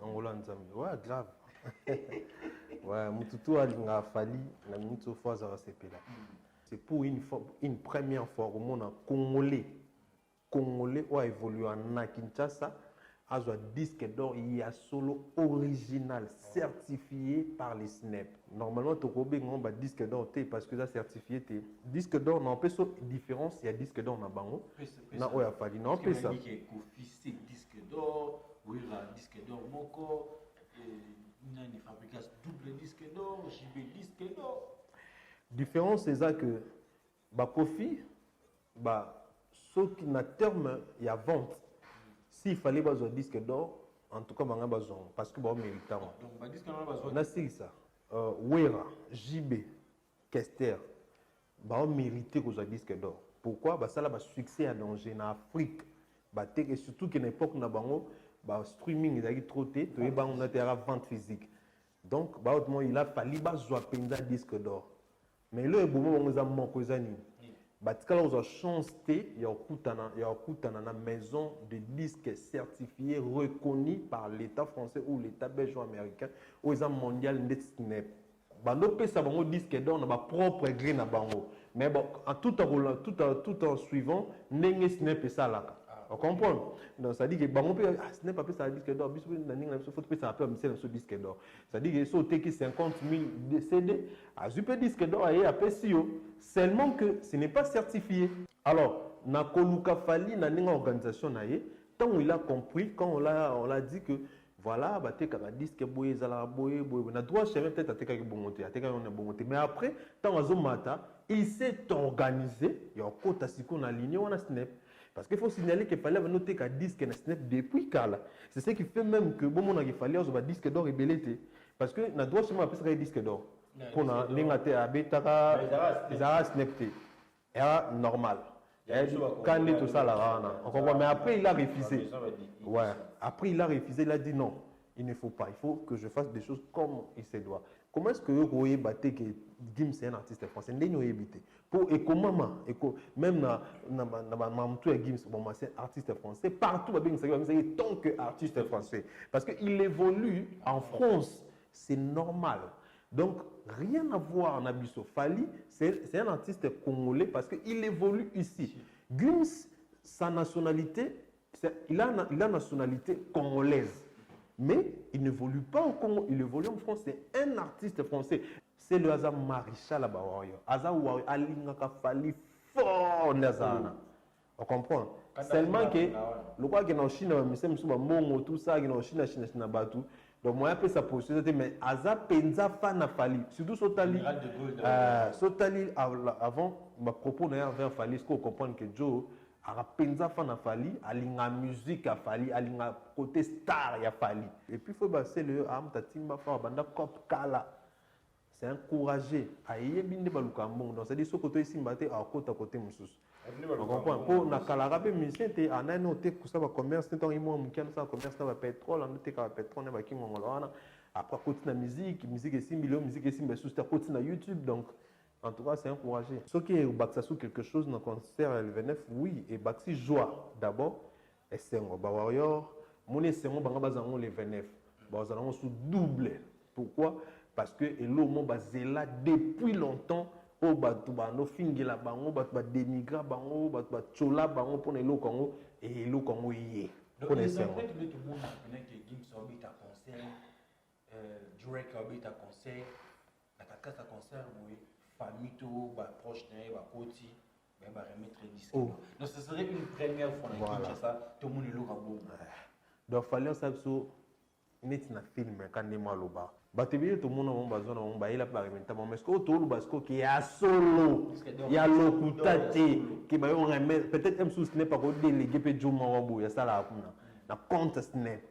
Angola Nzambe. Ouais, grave. Ouais, Mututu a fallu la minute fois à là. C'est pour une première fois au monde Congolais ont évolué en Kinshasa. A un disque d'or, il y a solo original certifié par les SNEP. Normalement, tu as un disque d'or parce que ça certifié. Disque d'or, non, pas différence, il y a disque d'or dans Bango. Non, il a fallu. Non, pas ça. C'est disque d'or, oui, disque d'or, Moko, il y a une fabrication double disque d'or, JB disque d'or. Différence, c'est ça que, Kofi, ceux qui n'ont terme, il y a vente. S'il fallait un disque d'or, en tout cas, il y a besoin. Parce que c'est méritant. Donc, disque d'or, on a ça. Wera, JB, Kester, ils mérité qu'on ait un disque d'or. Pourquoi? Ça a un succès à danger en Afrique. Et surtout qu'à l'époque, le streaming est trop tôt, on a une vente physique. Donc, il a fallu un disque d'or. Mais là, il y a un manque de quand on a chance, il y a une maison de disques certifiés, reconnus par l'État français ou l'État belge-américain, ou les mondial NetSnap. Bando ça va disque d'or na propre gré na bango. Mais bon, tout en suivant, n'engé Snap et ça là. On comprend. Donc ça dit que bango peut Snap pas ça disque d'or, bis na ninga faut peut ça peut me sur disque d'or. Ça dit que sauter qui 50 000 CD, à super disque d'or et après seulement que ce n'est pas certifié. Alors, na koluka fali na ninga organisation na ye, tant il a compris quand on l'a dit que voilà, un disque boye zala boye boye na droit chemin peut-être ateka ki bongote ateka on a bongote mais après tant azomata il s'est organisé il y a kota siko na ligne on a Snap parce qu'il faut signaler qu'il fallait noter qu'un disque na Snap depuis Kala c'est ce qui fait même que bon mon a qu'il fallait un disque d'or et belleté parce que na droit chemin après ça disque d'or qu'on a l'ingate abetaka zara Snap era normal. Quand il est tout ça là, mais après il a refusé. Ouais. Après il a refusé, il a dit non, il ne faut pas, il faut que je fasse des choses comme il se doit. Comment est-ce que vous voyez que Gims est un artiste français? Et comment même dans Gims, c'est un artiste français, partout tant qu'artiste français. Parce qu'il évolue en France, c'est normal. Donc, rien à voir en Abisso. Fali, c'est un artiste congolais parce qu'il évolue ici. Gims, sa nationalité, il a une nationalité congolaise. Mais il n'évolue pas au Congo, il évolue en France. C'est un artiste français. C'est le hasard Maréchal à Bawario. Hasard Wario, Alingaka Fali fort Nazana. On comprend? Seulement que, le quoi qu'il y a en Chine, tout ça, il y a en Chine, Chine, donc moi, je sa possibilité, mais Aza Penza fan a fallu. Surtout Sotali. Sotali, avant, ma propos d'ailleurs avait fallu, est-ce qu'on comprend que Joe, a Penza fan a fallu, a la musique a fallu, a la côté star a fallu. Et puis il faut passer le Am Tatimba Fa, Banda Kop Kala. C'est encouragé. Aïe, binde balukambon. Donc c'est-à-dire ce côté ici, mbaté à côté moussous. On comprend. Pour na kalarabe musicien te ana noté que ça va commerce tant il moi mukian ça commerce na pétrole on noté ka pétrole na ba kingongolana après côté na musique et 6 millions musique et 6 mais sous côté na YouTube donc en tout cas c'est encouragé. Ce qui est au Baxa sous quelque chose dans concert le 29 oui et Baxi joie d'abord et c'est un warrior mon c'est mon banga bazango le 29 bazango sous double pourquoi parce que l'homme basé là depuis longtemps au batu bano fingela bango batu ba dénigra bango batu ba chola bango pour le Congo et le Congo yé connaissez donc tout le monde connaît que Gims orbite à concert Drake orbite à concert la carte à concert oui famille tout ba proche né ba koti ba remettre disque donc ce serait une première fois dans ça tout le monde est là bon donc fallait ça sur net na film quand ne maloba batebile tout le monde on bazona on ba ila parimenta mais ce que tout le basco qui a solo il y a lokutate qui ba on remet peut-être même sous ce n'est pas ko délégué pe Juma Wabo ya sala kuna na compte snap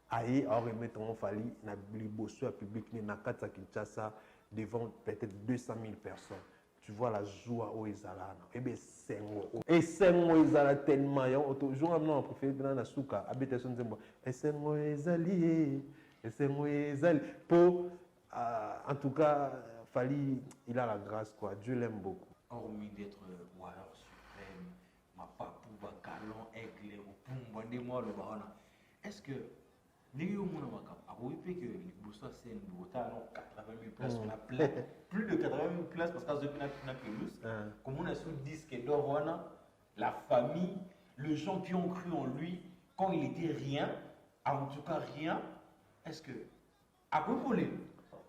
ayi on remettre on fali na liboso public na kata Kinshasa devant peut-être 200 000 personnes. Tu vois la joie au Ezalana. Et bien, c'est moi. Et c'est moi, Ezala tellement. Toujours, non, préféré dans la souka. Habitation de moi. Et c'est moi, Ezali. Et c'est moi, Ezali. Pour, en tout cas, Fali, il a la grâce, quoi. Dieu l'aime beaucoup. Hormis d'être warrior suprême, ma papou, calon, aigle, ou moi le barona. Est-ce que Ndenge omona makambo akoki mpe ke liboso ya scène bota non 80 000 places on a plein plus de 80 000 places parce qu'azoki na pelouse komona sur disque d'or wana la famille les gens qui ont cru en lui quand il était rien en tout cas rien est-ce que akoki kolela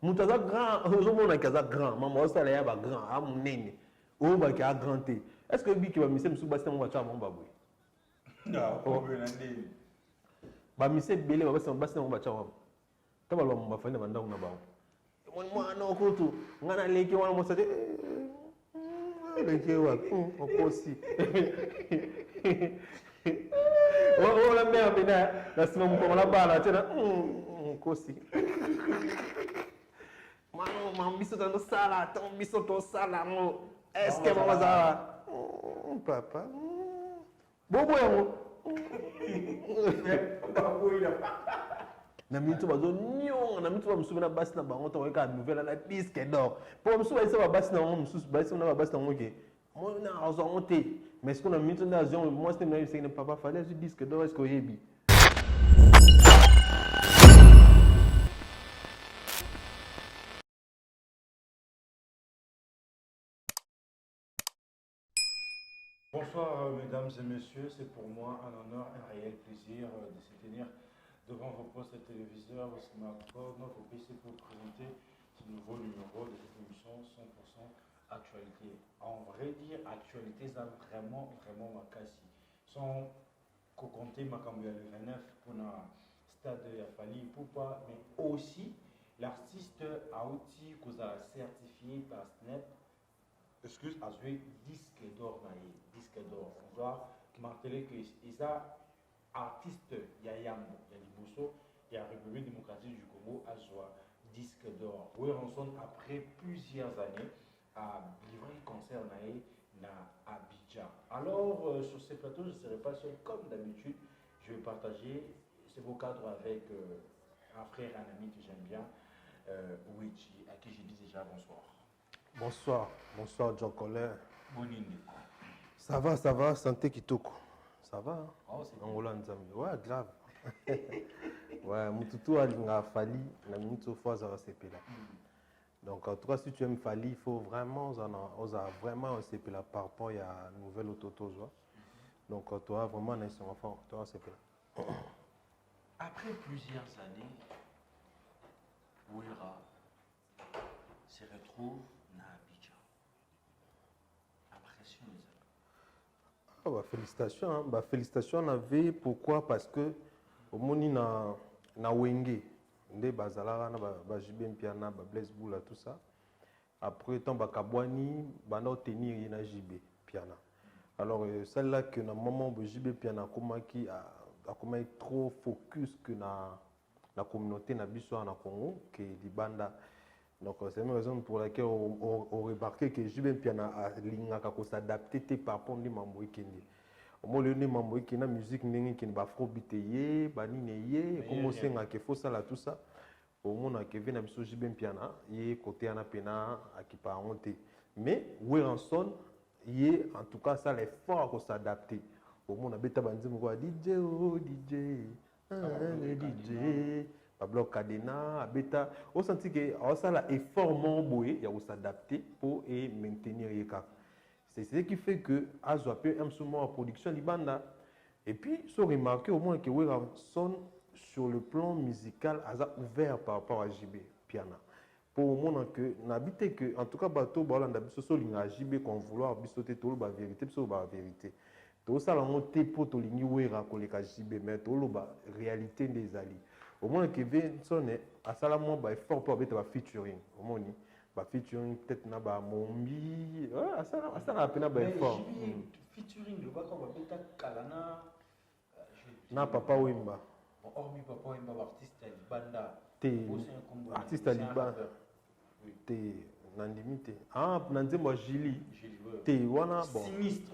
moto aza grand ozomonaki aza grand mama osala ya bagrand a monene oyebaki a grand te est ce que biki bamise mosusu basi nango batya bango baboye bamise ebele basi nango batya wamo ta baloba mo bafandi na bandako na bango emoni mwana okutu ngai naleki wana mosa te leki wapi okosi ola mbeya pena na nsima mokongo na bala tena okosi mano biso tozosala ntango biso tosala yango eske bango azala papa bobo yango na minito bazonionga na minito bamosusu na basi na bango ntango oyeka nouvelle na disque d'or mpo bamosusu bayesa babasi na bango mosusu bayesa na babasi na bango ke mona azwa yango te mais siko na minito nde azwa yango mwasi nde nayebisekene papa fale azwi disque d'or eske oyebi Bonsoir mesdames et messieurs, c'est pour moi un honneur, un réel plaisir de se tenir devant vos postes de téléviseurs, vos smartphones, votre PC pour présenter ce nouveau numéro de cette émission 100% actualité. En vrai dire, actualité, ça vraiment ma casse. Sans compter ma le 29 pour le stade de Yafali Poupa, mais aussi l'artiste a outil qu'on a certifié par Snap. Excuse, a joué disque d'or, disque d'or. On doit marteler que les artistes, il y a Yambo, il y a Liboso, il y a la République démocratique du Congo, a joué disque d'or. Oui, Ranson, après plusieurs années, a livré un concert à Abidjan. Alors, sur ces plateaux, je ne serai pas seul comme d'habitude. Je vais partager ce beau cadre avec un frère, un ami que j'aime bien, Ouichi, à qui je dis déjà bonsoir. Bonsoir John Colin. Bonne Ça va, santé kitoko. Ça va hein? Oh, c'est en Hollande, ouais, grave. Ouais, Mututu a Fali, la minute fois ça va s'épeler. Donc en tout cas, si tu aimes Fali, il faut vraiment, vraiment s'épeler par rapport à la nouvelle autoto. Donc toi, vraiment, un enfant, toi, s'épeler. Après plusieurs années, Ouira se retrouve à Abidjan. Impression les amis. Félicitations, hein. Félicitations on avait pourquoi parce que au moni na wenge nde bazalaka na ba JB Piana ba Blaise Boula tout ça. Après temps ba kabwani bana tenir na JB Piana. Alors celle-là que na moment ba JB Piana komaki a trop focus que na communauté na biso na Congo que libanda. Donc c'est une raison pour laquelle on remarque que JB Piana a s'adapter par rapport à Mambo Kendi. Au moins le Mambo Kendi la musique n'est pas afrobeat yé, banine yé, comme on sait que faut ça là tout ça. Au moins que vient biso JB Piana, yé côté ana pena qui pas honte. Mais Weranson yé en tout cas ça l'effort pour s'adapter. Au moins na beta banzi mo DJ oh DJ, le DJ. Pablo Cadena, Abeta, on sentit que ça a effort il y a s'adapter pour maintenir les cas. C'est ce qui fait que Azo a pu en production libanda. Et puis, il faut remarquer au moins que Weranson sur le plan musical a ouvert par rapport à JB Piana. Pour au moins que n'habiter que en tout cas bateau balanda biso so linga JB qu'on vouloir biso te tout la vérité biso ba vérité. Tout ça la monter pour to lingi wera ko le JB mais tout le ba réalité des alliés. Au moins que Vincent a salamon ba effort pour avoir featuring au moins ba featuring peut-être na ba mombi ça na peine ba effort featuring le bako ba beta kalana na papa Wimba hormis papa Wimba artiste libanda artiste libanda te na limite na nzembo Jili te wana bon sinistre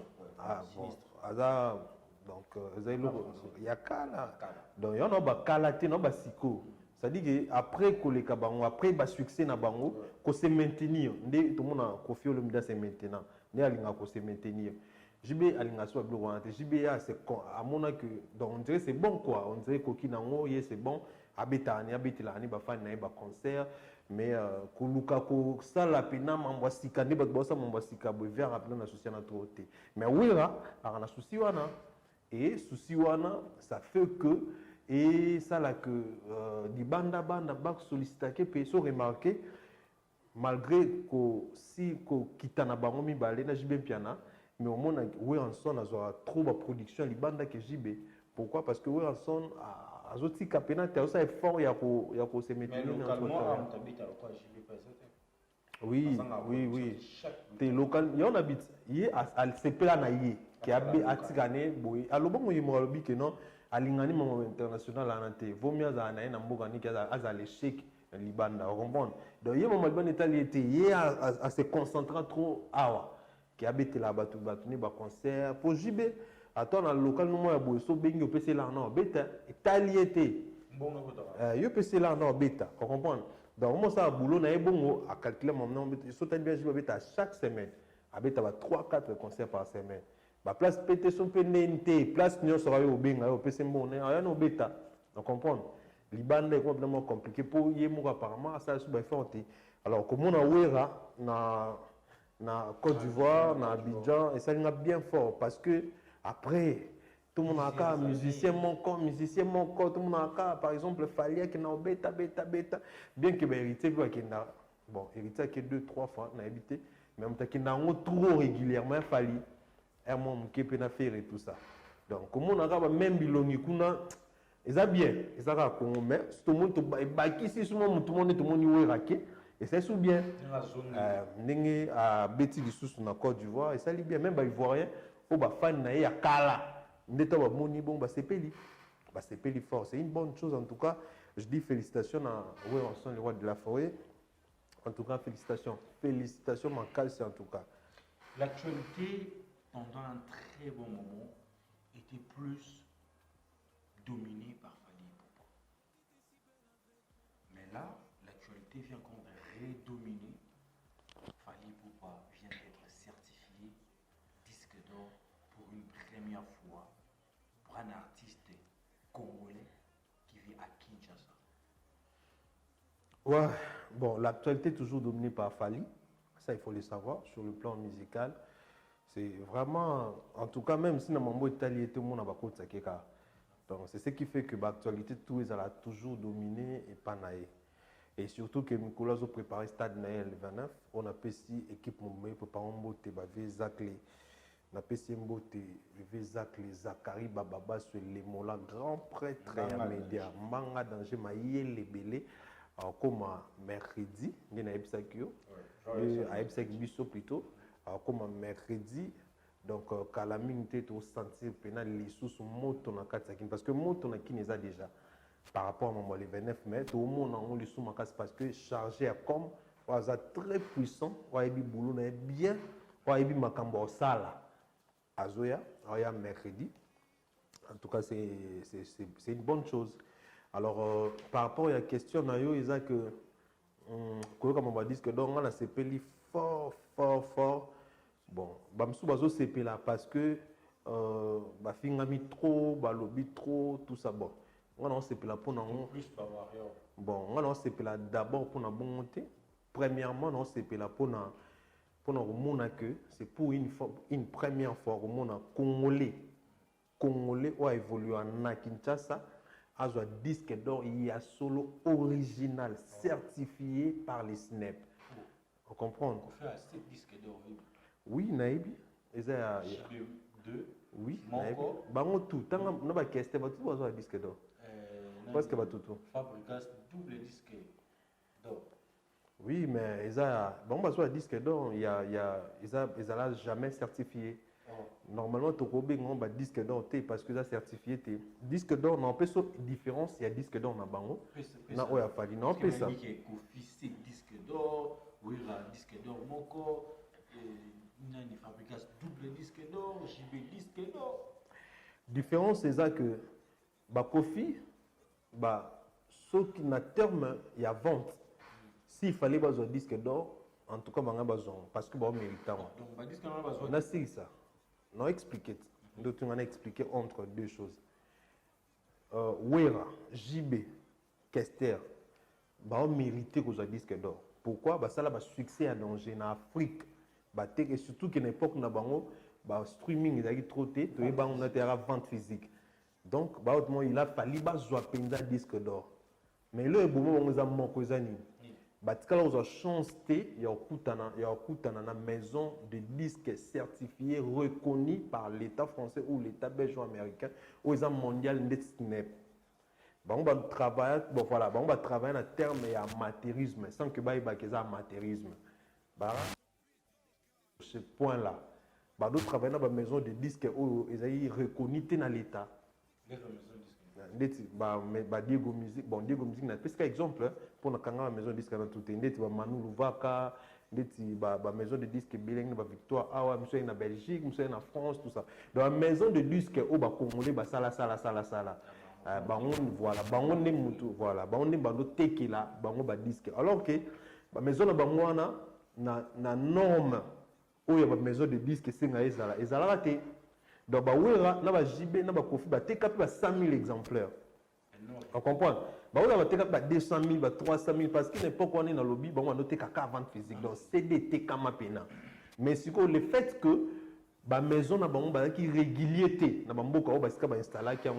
bon aza donc il y a kala donc il y en a ba kala te no ba siko c'est-à-dire que après koleka bango après ba succès na bango ko se maintenir ndé tout monde Koffi Olomide se maintenant ndé alinga ko se maintenir JB alinga so blo wana JB c'est à mon que donc on dirait c'est bon quoi on dirait koki nango c'est bon abetani abetelani bafani na ye baconcert mais koluka kosala pena mambo ya sika nde bato baosala mambo ya sika boye vers rapena na susi wana trop te mais wera aka na susi wana et susi wana ça fait que esala que libanda banda basollicitake mpe so remarqué malgré si kokita na bango mibale na jibe mpiana mais omona Weranson azwaka trop baproduction libanda ke jibe. Pourquoi? Parce que Weranson azotika pena te azosala effort ya kose maintenir oui te local ye on habite ye asepela na ye ke atika ne boye alobongo ye mo alobi ke non alingani mambo international ana te vomi azala na ye na mboka niki azala l'échec libanda comprendre donc ye mama libanda etali ete ye ase concentra trop awa ke abetela bato ne baconcert po jibe ata na local no moya boye so bengi opesela na obeta etali ete yo opesela na obeta comprendre donc moi ça boulot na ye bongo a calculer mon nom so tali bien jibe obeta chaque semaine abeta ba 3-4 concerts par semaine ba place pété son penente place nyonso yo benga yo pese mbone aya no beta donc comprendre libanda est complètement compliqué pour y moko apparemment ça sous forte alors comme on a wera na Côte d'Ivoire na Abidjan et ça il bien fort parce que après tout le monde a cas musicien mon corps tout le monde a cas par exemple Falia qui na beta bien que héritier qui na bon héritier qui 2-3 fois na habité mais on t'a qui na trop régulièrement Fali un monde qui peut na faire et tout ça donc comme on a même bilongi kuna eza bien ezaka Congo mais tout le monde baki si tout le monde werake et c'est sous bien ndenge a beti lisusu na Côte d'Ivoire et ça li bien même ba ivoirien o ba fan na ya kala ndeta ba moni bon ba sepeli fort c'est une bonne chose en tout cas je dis félicitations à Weranson le roi de la forêt en tout cas félicitations Mankal en tout cas l'actualité pendant un très bon moment était plus dominé par Fally Ipupa. Mais là, l'actualité vient encore de redominer. Fally Ipupa vient d'être certifié disque d'or pour une première fois pour un artiste congolais qui vit à Kinshasa. Ouais, bon, l'actualité est toujours dominée par Fally. Ça, il faut le savoir, sur le plan musical. C'est vraiment, en tout cas, même si dans mon mot italien, tout le monde a beaucoup de sakeka. Donc, c'est ce qui fait que l'actualité, tout elle a toujours dominé et pas naïe. Et surtout que Nicolas a préparé Stade Naël le 29, on a payé équipe Moumé pour pas emboter, Zaklé, on a payé emboter, Zaklé, Zakari, Bababa, sur les mots-là, grand prêtre et média, Manga Danger, Maïe, les Bélé, comme mercredi, il y a un Ebsakio, à Ebsakibiso plutôt. Comme mercredi, donc Kalamine était au sentir pénal les sous moto na katsakin parce que moto na kineza déjà par rapport à mon le 29 mai tout le monde on les sous makas parce que chargé à comme was très puissant wa ebi boulot na bien wa ebi makambo sala azoya ya mercredi en tout cas c'est une bonne chose alors par rapport à la question na yo isa que comme on va dire que donc on a sepeli fort bon bamsou bazo sepela parce que bafingami trop balobi trop tout ça bon on sepela pour non plus bon on sepela d'abord pour na bon monter premièrement on sepela pour na mona que c'est pour une première fois au monde congolais ou a évolué en Kinshasa a un disque d'or il y a solo original certifié par les SNEP. On comprend. On fait 7 disques d'or. Oui, Naïbi. Deux. Oui, Naïbi. Bango tout. Tant que nous avons questé, nous avons un disque d'or. Parce que tout. Fabrikas double disque d'or. Oui, mais ils ont un disque d'or. Ils n'ont jamais certifié. Normalement, tu as un disque d'or parce que ça certifié. Disque d'or, on peut faire différence. Il y a disque d'or dans Bango. Non, il a fallu. Non, on peut ça. Il disque d'or. Oui, la disque d'or, Moko, il fabrique double disque d'or, JB disque d'or. Différence, c'est ça que Kofi, ceux qui n'ont terme, il y a vente. S'il fallait un disque d'or, en tout cas, il y a besoin. Parce que c'est méritant. Donc, disque d'or, besoin. On a dit ça. On a expliqué. On a expliqué entre deux choses. Wera, JB, Kester, bah, mérité qu'on soit disque d'or. Pourquoi? Bah, ça là, bah, succès à danger en Afrique. Bah, et surtout qu'à l'époque, na bango, bah, streaming, il a eu trop de temps, on a été à la vente physique. Donc, bah, il a fallu bah, jouer un disque d'or. Mais là, on a manqué les années. Bah, quand on a chance, il y a une maison de disques certifiée, reconnue par l'État français ou l'État belge ou américain, ou les mondial de Snap. Bah, on va travailler, bon voilà, bah, on va travailler en termes d'amateurisme, sans que bah, il y ait amateurisme. Bah, ce point-là, bah, nous travaillons dans une maison de disques où ils sont reconnus dans l'État. Diego Music, bon Diego Music na parce exemple pour na kanga maison de disque na tout ndeti ba Manu Luvaka, ndeti ba maison de disque Bileng ba Victoire awa monsieur na Belgique, monsieur na France, tout ça. Dans la maison de disque au ba congolais ba sala bango voilà bango ne mutu voilà bango ne bando tekela bango ba disque alors que ba maison na bango na norme où ya ba maison de disque singa ezala raté. Donc, Wera, na JB, na Kofi, teka pe 100 000 exemplaires. On comprend? On teka pe 200 000, 300 000, parce qu'à l'époque, on est dans le lobby, on a teka qu'à vente physique. Donc, c'est des teka mapena. Mais le fait que la maison na bango qui régulier na bamboka o basika ba installer qui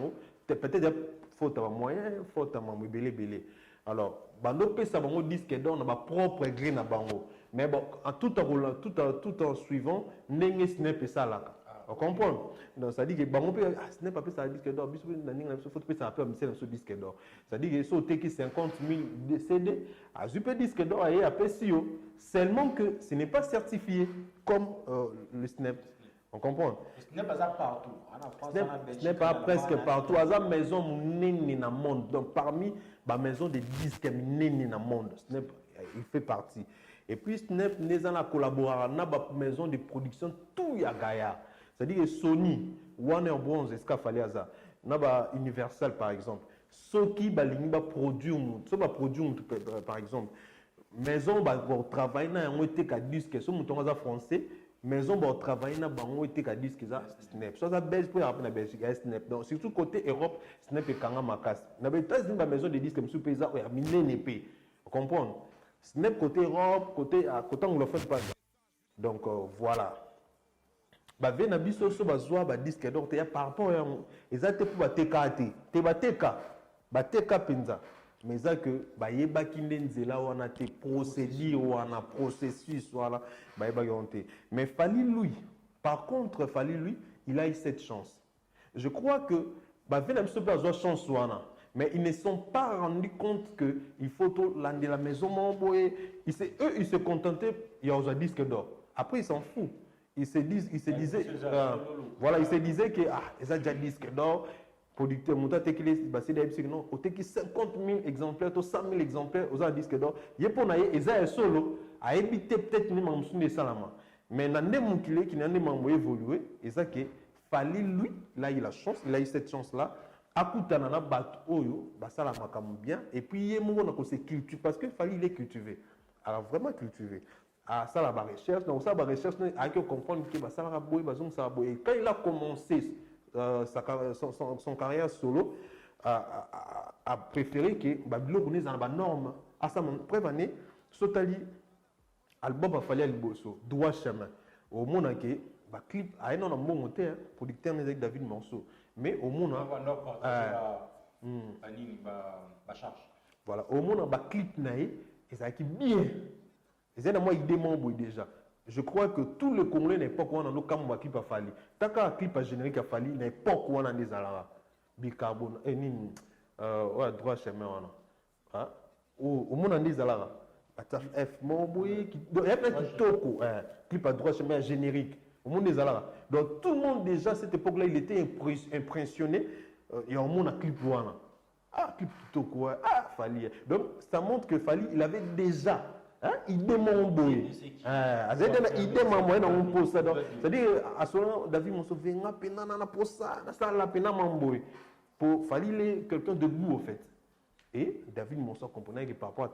peut-être faute à moyen, faute à belé. Alors, bando pesa bango disque d'or na ba propre gré na bango. Mais bon, tout en suivant, nenge snap ça là. On comprend? Donc, ça dit que ce n'est pas plus un disque d'or, il faut que ça appelle un disque d'or. Ça dit que si on 50 000 CD, un super disque d'or et après seulement que ce n'est pas certifié comme le Snap. On comprend? Ce n'est pas ça partout. Ce n'est pas presque partout. À la maison, dans le monde. Donc, parmi les maisons de disques dans le monde, Snap, il fait partie. Et puis, Snap, nous avons collaboré avec la maison de production, tout y a Gaïa. C'est-à-dire que Sony, Warner Bros, Escafaliaza, Naba Universal par exemple, ceux qui produisent, par exemple, maison travailler dans un TK disque, ceux qui sont français, maison travailler dans un TK disque, Snap. Ça baisse pour apprendre la Belgique, Snap. Donc surtout côté Europe, Snap est quand même ma casse. Dans les États-Unis, la maison de disques, monsieur Paysa, il y a une épée. Vous comprenez? Snap côté Europe, côté anglophone, pas. Donc voilà. Bah vena biso so bazwa ba disque d'or te ya par rapport ya ezate pour bateka te bateka penza mais ça que ba yeba kinde nzela wana te procédure wana processus wana ba yeba yonte mais par contre il a eu cette chance. Je crois que bah vena biso bazwa chance wana mais ils ne sont pas rendus compte que il faut tout de la maison mamboé ils se contentaient il y a un disque d'or après ils s'en foutent. Il se disait que ils ont déjà disque d'or, producteur, montant non, au 50 000 exemplaires, 100 000 exemplaires, aux disque d'or. Il y a pour ils ont solo à éviter peut-être même en salama. Mais dans des gens qui n'ont pas évolué, et ça que fallait lui, là il a chance, il a eu cette chance là. Akutanana bat oyo, basalama comme bien, et puis il y a un se cultive parce que fallait il est cultivé. Alors vraiment cultivé. À ça la recherche, donc ça la recherche, il faut comprendre que ça la boy, ça boy. Et quand il a commencé son carrière solo, a préféré que Babylone connaisse dans la norme. À ça mon preuve année, sotali album a fallu aller bosso, droit chemin. Au monde que clip a un bon monteur, producteur avec David Monceau, mais au monde voilà, au monde clip naïe, et ça qui bien. C'est moi idée déjà. Je crois que tout le Congolais n'est pas quoi dans le camp clip a fallu. Tant qu'un clip générique a fallu n'est pas quoi dans des alara. Bicarbone et ni droit chemin hein. Au monde des alara. F Momboy qui il y a plein de toko clip à droit chemin générique. Au monde des alara. Donc tout le monde déjà à cette époque-là il était impressionné et au monde a clip wana. Clip toko Fali. Donc ça montre que Fali il avait déjà il demande c'est-à-dire à ce moment David Monceau venga penana pour ça la pena mamboy pour fallait quelqu'un de goût en fait et David Monceau comprenait que par rapport à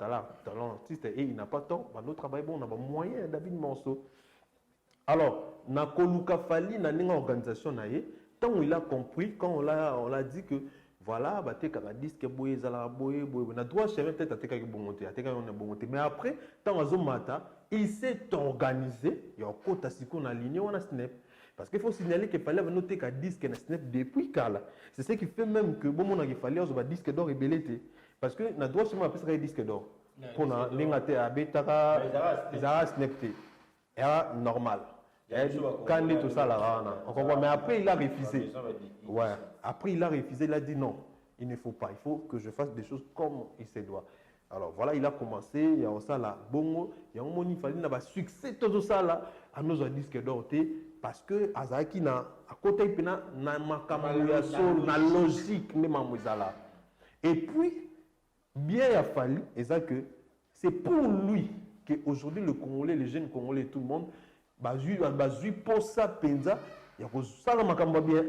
talent artiste et il n'a pas tant notre travail bon on a pas moyen David Monceau alors na koluka fali na ninga organisation na ye tant il a compris quand on l'a dit que voilà batekaka disque boye ezalaka boye boye na droit chemin peut-être atekaki bongo te atekaki on bongo te mais après ntango azomata il s'est organisé ya okota sikoyo na ligne wana snap parce qu'il faut signaler qu'il fallait noter qu'un disque na snap depuis kala c'est ce qui fait même que bomona qu'il fallait azoba disque d'or ebelete parce que na droit chemin apesaka disque d'or mpona ndenge te abetaka ezalaka snap te era normal quand tout ça là, on comprend. Mais après, il a refusé. Ouais. Après, il a refusé. Il a dit non, il ne faut pas. Il faut que je fasse des choses comme il se doit. Alors voilà, il a commencé. Il y a ça là, bongo. Il y a un moment, il fallait avoir succès tout ça là. À nos disques d'or, parce que Azaki na à côté il na makamouya sol na logique ne mamouizala. Et puis bien il a fallu et ça que c'est pour lui que aujourd'hui le Congolais, les jeunes Congolais, tout le monde bazui pour ça penza ya ko sala makambo bien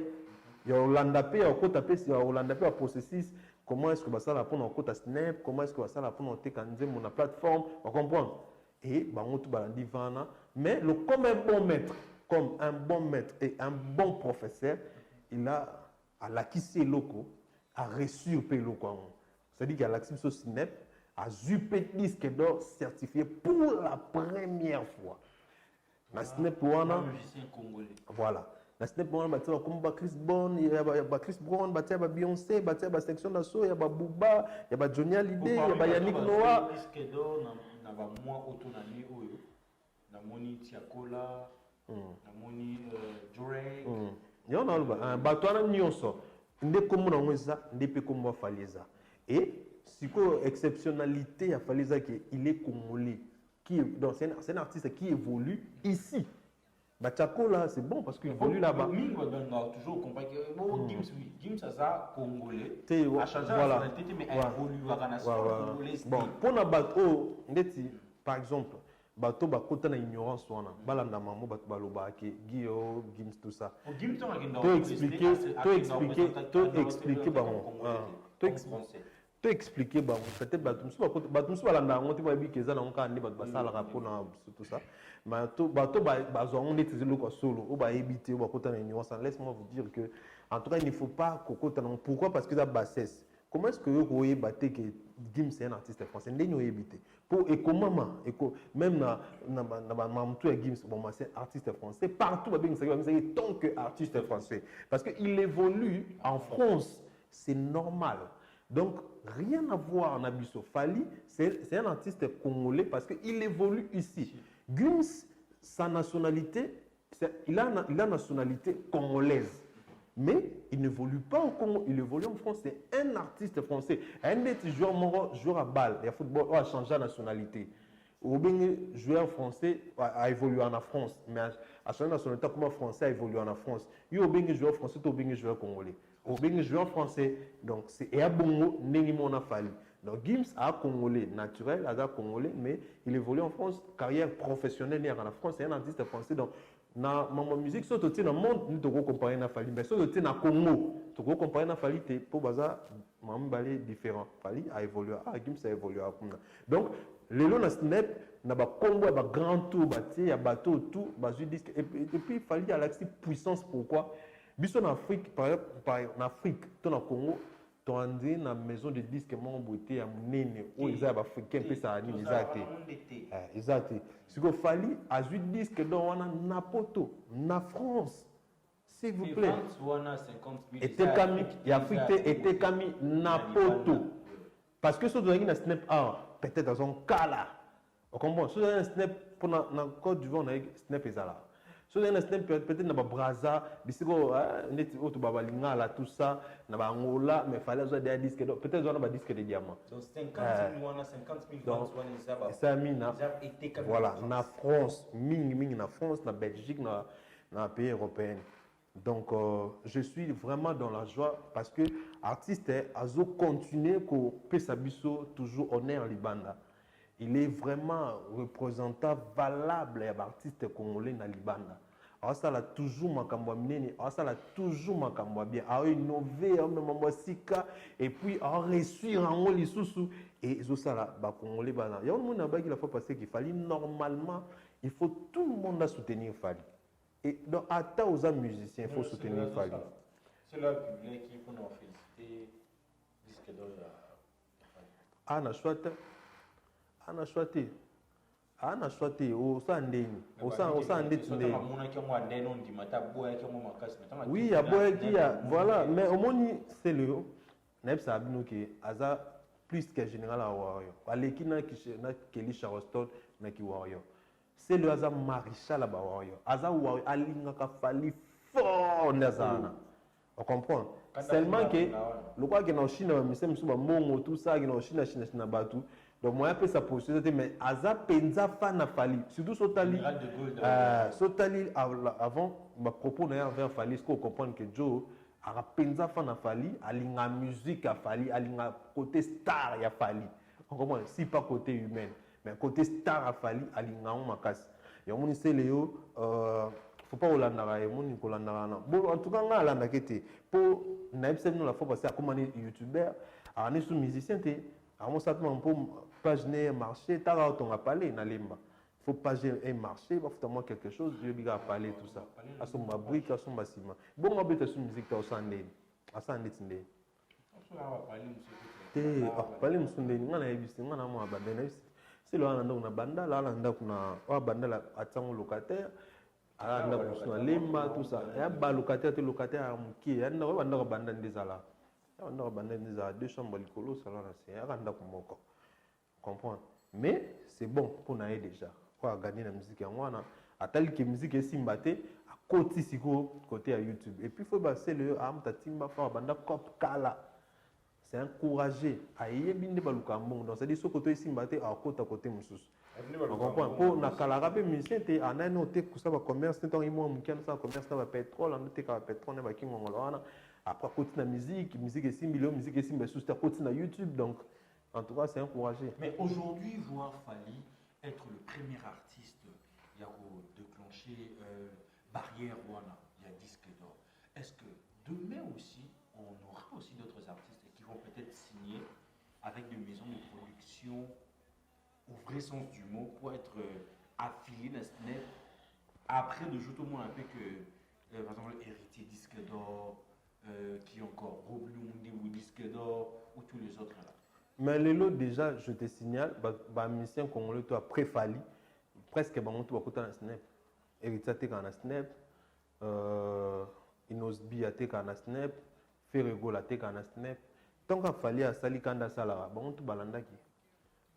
ya Hollanda pe ya ko taper ya Hollanda pe ya processus comment est-ce que ça la prendre en compte snap comment est-ce que ça la prendre en tekanze mon plateforme on comprend et bango tout balandi vana mais le comme un bon maître et un bon professeur il a l'acquis loco a reçu pe loco c'est-à-dire qu'il a l'acquis sur snap a zupe disque d'or certifié pour la première fois. Na snap wana musicien congolais. Voilà. Na snap wana batia comme Chris Brown, il y a Chris Brown, batia Beyoncé, batia section d'assaut, il y a Booba, il y a Johnny Hallyday, il y a Yannick Noah. Disque d'or na ba moi autonami oyo. Na moni Tiakola, na moni Drake. Yo na ba batwana nyonso. Nde komo na ngweza, nde pe komo faliza. Et siko exceptionnalité a faliza que il est congolais. C'est un artiste qui évolue ici. Bachako là, c'est bon parce qu'il évolue là-bas. Toujours comparé Gims ça congolais. A changé la nationalité mais évolue à la nation congolaise. Bon, pour na bato ndeti par exemple, bato bakota na ignorance wana, balanda mamo bato baloba ke Guillaume, Gims tout ça. Gims to expliquer peut-être batumsu balanda yango te bayebi keza nango kaka nde bato basalaka mpona tout ça bato bazwa yango ndeti eloko ya solo oyo bayebi te oyo bakota na ignorance. Laisse-moi vous dire que en tout cas il ne faut pas kokota nango. Pourquoi? Parce que eza bassesse. Comment est-ce que yo koyeba te que Gims c'est un artiste français ndeni oyebi te po ekomama même na mamutu ya Gims bon c'est artiste français partout babengisaki tant que artiste français parce que il évolue en France, c'est normal. Donc, rien à voir en Abisso. Fali, c'est un artiste congolais parce qu'il évolue ici. Gims, sa nationalité, il a une nationalité congolaise. Mais il n'évolue pas au Congo, il évolue en France. C'est un artiste français. Un des joueurs à balle, il y a football, il a changé de nationalité. Ou bien joueur français a évolué en France. Mais à changer de nationalité, comme français a évolué en France. Il y a bien joueur français, il y a bien joueur congolais. Au bien joueur français, donc c'est Bongo Nenimona Fali. Donc Gims a congolais naturel, a congolais, mais il évolue en France, carrière professionnelle en France, c'est un artiste français. Donc na ma musique, surtout dans le monde, nous devons comparer na Fali, mais surtout dans le Congo, tu devons comparer na Fali, pour baza, mambalé différent. Fali a évolué, Gims a évolué. Donc les lots na snap, na ba Congo, ba grand tour, il y a bateau tout, bazu disque, et puis Fali a l'accès puissance. Pourquoi? En Afrique, par exemple, en Afrique, dans le Congo, tu as une maison de disques mon beauté à Mounene, où ils ont africain, puis ça a dit exact. Ce qu'il fallait, à un disque dans na poto, na France, s'il vous plaît. Était Camille, et Afrique était Camille na poto. Parce que ce que tu as snap, peut-être dans un cas là. On comprend. Si tu as un snap pour la Côte d'Ivoire, on a snap et ça là. So peut-être na Brazza, bisiko neti auto babalinga là tout ça, na Angola, mais fallait avoir des disques peut-être on a des disques de diamants. Donc 50 000 ça mina. Voilà, na France, ming na France, na Belgique, na pays européen. Donc je suis vraiment dans la joie parce que artiste azo continuer ko pesa biso toujours honneur libanda. Il est vraiment représentant valable et artiste congolais dans Libanda. Alors ça l'a toujours makambo minene, alors ça l'a toujours makambo bien, a innové, a même sika et puis a reçu en oli sous et ça là ba congolais bana. Il y a un monde là-bas qui la fois passé qu'il fallait normalement, il faut tout le monde à soutenir Fali. Et donc à aux musiciens, il faut soutenir Fali. C'est le public qui faut nous féliciter. disque d'or ya ana choite ana choite ana choite osa ndeni osa ndeti ndeni oui aboyaki ya voilà mais omoni c'est le nayebisaka bino ke aza plus que général awa yo aleki na keli charleston na kiwa yo c'est le aza maréchal abawa yo aza wa alingaka fali fort nde aza wana on comprend seulement que le quoi que na Chine bamisa misu bambongo tout ça que na Chine na batu donc moi apesa possibilité mais aza penza fa na fali surtout sotali avant ma propos na envers fali ce qu'on comprendre que Joe a penza fa na fali alinga musique a fali alinga côté star ya fali on comprend si pas côté humain mais côté star a fali alinga on makasi ya moni c'est Léo faut pas olandaka ye moni kolandaka na bon en tout cas nga alandaka te po nayebisa bino la fois passé akomani youtubeur ani su musicien te amosatuma mpo page ne marché taka otonga pale na lemba faut page un marché bafuta moi quelque chose yebika apale tout ça asomba brique asomba sima bongo abeta su musique ta osandeni asandeti ndeni te apale mosu ndeni nga nayebisi nga na mwa bande nayebisi selo ala ndako na bandala ala ndako na oya bandala atiango locataire ala ndako mosu na lemba tout ça ya balocataire te locataire ya mokie ya ndako oya bandako banda nde ezala ya bandako banda nde ezala deux chambres likolo osala na se yaka ndako moko comprendre mais c'est bon mpona ye déjà oyo agani na musique yango wana atali ke musique esimba te akoti sikoyo côté ya youtube et puis faut basele yo amuta timba fa banda cop kala c'est encouragé ayebi nde baluka mbongo donc c'est-à-dire soki to esimba te akota côté mosusu on comprend mpo na kalaka mpe musicien te anani ote kosala bacommerce te ntango ye mwa moke anosala commerce na bapétrole anotekaka bapétrole na bakingongola wana après akoti na musique esimbi leo musique esimba esusu te akoti na youtube donc en tout cas c'est encouragé. Mais aujourd'hui voir Fally être le premier artiste il y a déclenché barrière wana il y a disque d'or, est-ce que demain aussi on aura aussi d'autres artistes qui vont peut-être signer avec des maisons de production au vrai sens du mot pour être affiliés à SNEP après de jouer tout le monde un peu que par exemple Héritier disque d'or qui encore Roblou disque d'or ou tous les autres là. Mais les lots déjà je te signale bah musicien congolais toi préfali presque bango tout bakota na SNEP Héritier teka na SNEP Inosbi ateka na SNEP Ferrego la teka na SNEP tant qu'a fallu à sali kanda sala bango tout balandaki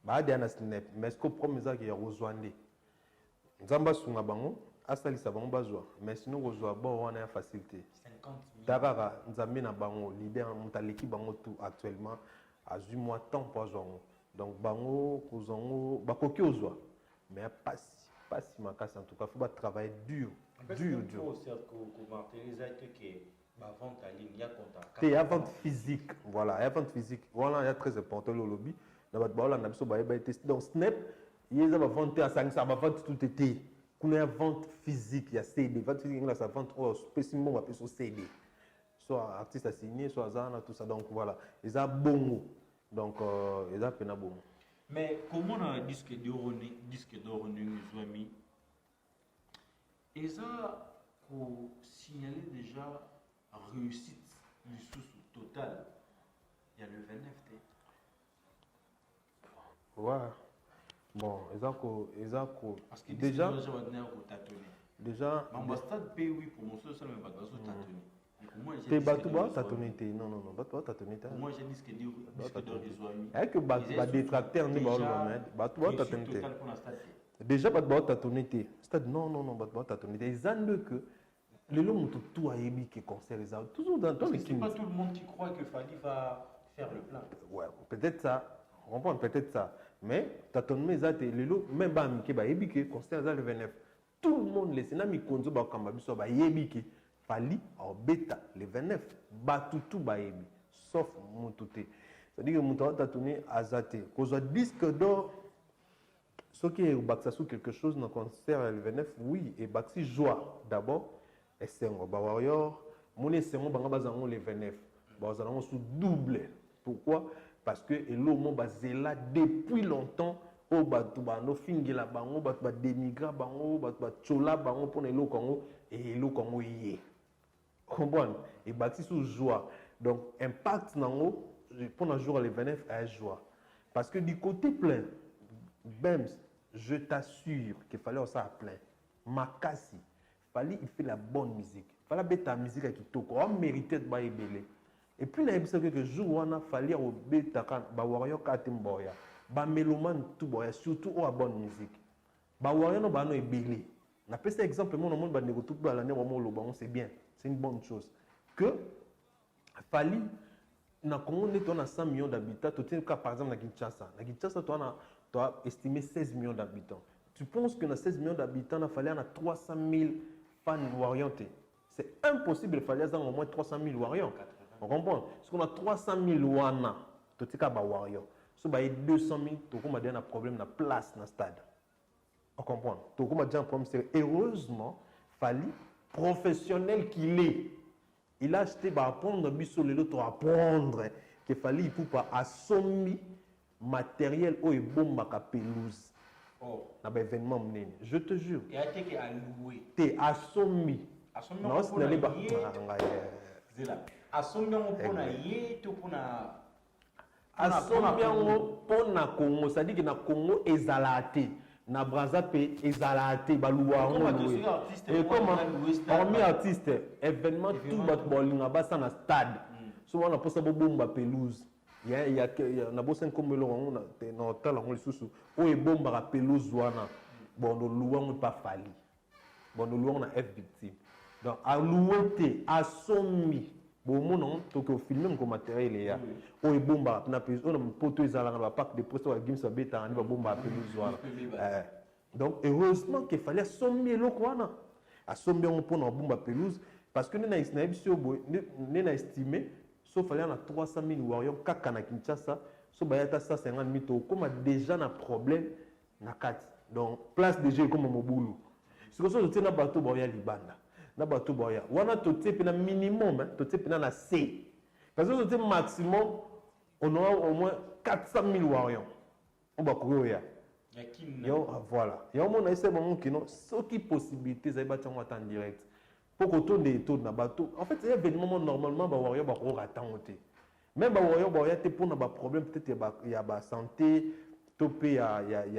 ba dia na SNEP mais ce que promesa ki ya rozwande nzamba sunga bango asali sa bango bazwa mais sinon rozwa bon wana ya facilité 50 000 takaka nzambe na bango leader mutaleki bango tout actuellement à 8 mois temps pour zongo donc bango kozongo bakoki ozwa mais pas si makasi en tout cas faut pas travailler dur dur aussi que martyriser que ba vente en ligne ya contact il y a vente physique voilà il y a vente physique voilà il y a très important le lobby na ba baola na biso ba test donc snap il y a ba vente à 500 ba vente tout été kuna ya vente physique il y a CD vente physique là ça vente au spécimen on appelle ça CD soit artiste à signer soit zana tout ça donc voilà ils a bongo donc ils a pena bongo mais comment on a disque d'or nous amis ils a pour signaler déjà réussite du sous total il y a le 29 ouais bon ils a parce que déjà l'ambassade paye oui pour mon seul mais pas tâtonner te batu ba tatoni te non batu ba tatoni te moi j'ai disque d'or des amis avec que ba détracteur ni ba le batu ba tatoni te déjà batu ba tatoni te stade non batu ba tatoni te ils ont que le long tout a émis que concert les autres toujours dans les c'est pas tout le monde qui croit que Fally va faire le plein ouais peut-être ça on comprend peut-être ça mais tatoni mais ça le long même ba mi ke ba émis que concert le 29 tout le monde les na mi konzo ba kamba biso ba émis que Fally en bêta le 29 batutu baebi sauf mutute c'est-à-dire que muta tatoni azate kozwa disque d'or ce qui est baksa sous quelque chose dans concert le 29 oui et baxi joie d'abord et sengo ba warrior moni sengo banga bazango le 29 bazango sous double pourquoi parce que elo mo bazela depuis longtemps o batu bano fingela bango batu ba démigrer bango batu ba chola bango pona elo kongo et elo kongo yé comprendre et bâti sous joie donc impact nango pendant le jour les 29 à joie. Parce que du côté plein, Bems, je t'assure qu'il fallait ça à plein. Makasi, fallait il fait la bonne musique. Fallait mettre la musique qui toque. On méritait de bailler belé. Et puis, il y a quelques jours, on a fallu au Betakan, Bawario Katimboya, Bameloman tout boya, surtout au bonne musique. Bawario no bano est belé. On appelle ça exemple, mon monde banego tout dans l'année au moment c'est bien, c'est une bonne chose. Que fallait na Congo on a 100 millions d'habitants, tu tiens cas par exemple na Kinshasa. Na Kinshasa tu as estimé 16 millions d'habitants. Tu penses que dans 16 millions d'habitants, il fallait 300 000 fans orientés. C'est impossible, il fallait au moins 300 000 Warriors. On comprend? Parce qu'on a 300 000 Wana, tout est Warriors. Si on a 200 000, tout le monde a un problème de place dans le stade. On comprend? Tout le monde a un problème. Heureusement, il fallait professionnel qu'il est. Il a acheté pour apprendre l'autre apprendre qu'il fallait pour pas assommer matériel ou bombe à pelouse. Oh. Dans l'événement, je te jure. Et à été alloué. T'es assommé. Non, c'est n'est pas. Assommé on a yé tout pour na. Assommé on pour na Congo, ça dit que na Congo ezalaté. Na Brazzaville ezalaté baluwa on. Et comme hormis artiste, événement tout bat bolinga basa na stade. Souvent on a posé bomba pelouse. Il y a na bossen comme le on na hôtel on le sous. O e bomba la pelouse wana. Bon no louwa on pas fali. Bon no louwa on a F victime. Donc à louer à sommi. Bon mon non, to que filmer comme matériel ya. O e bomba na pelouse on a poto ezala na pack de poste wa game so beta ani ba bomba pelouse wana. Donc heureusement qu'il fallait sommer le wana. À sommer on pour na bomba pelouse parce que nous na estimé sauf qu'il y a 300 000 Warriors kaka na Kinshasa, so ba yata 150 000 to comme déjà un problème na kati. Donc place de jeu comme Mobulu. Si vous avez un bateau boya libanda, na bateau boya. Wana to te pena minimum, to te pena na C. Parce que vous maximum on aura au moins 400 000 Warriors. On va courir. Voilà. Il y a un moment essaie moment qui non, ce qui possibilité ça va en direct. Pour que tout les taux na bateau. En fait, c'est un événement normalement ba warrior ba ko attendre. Même ba warrior ba ya te pour na ba problème peut-être il y a ba santé, topé il y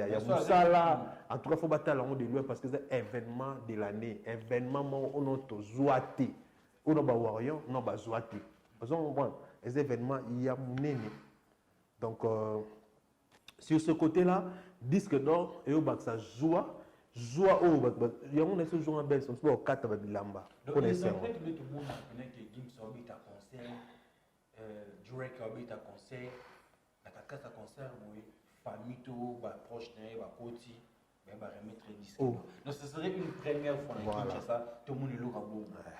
a musala. En tout cas, faut battre de loin parce que c'est événement de l'année, événement on a to zoaté. On a ba warrior, non ba zoaté. Parce qu'on comprend, les événements il y a néné. Donc sur ce côté-là, disque d'or et au bac ça joie. Joie au il y a un ce jour en belle son sport 4 avec lamba connaissez tout le monde connaît que Gims Orbit à concert Durek Orbit à concert la carte à concert oui famille tout ba proche né ba côté mais ba remettre disque donc ce serait une première fois que ça tout le monde est là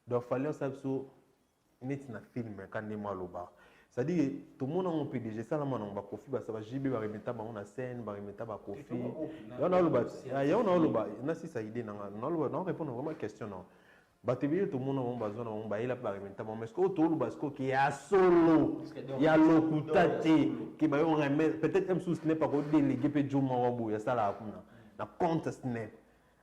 donc fallait ça sur net na film quand ne moi loba c'est-à-dire tout le monde a un PDG ça là on va Kofi ça va JB va remettre ba on a scène va remettre ba Kofi on a le bas il y a on a le bas na si ça idée non répondre vraiment question non batebi tout le monde on besoin on va il a pas remettre mais est-ce que tout le bas qu'il y a solo il y a lokutate qui va on remettre peut-être même sous n'est pas ko délégué pe Joe Morobo il y a ça là na compte snap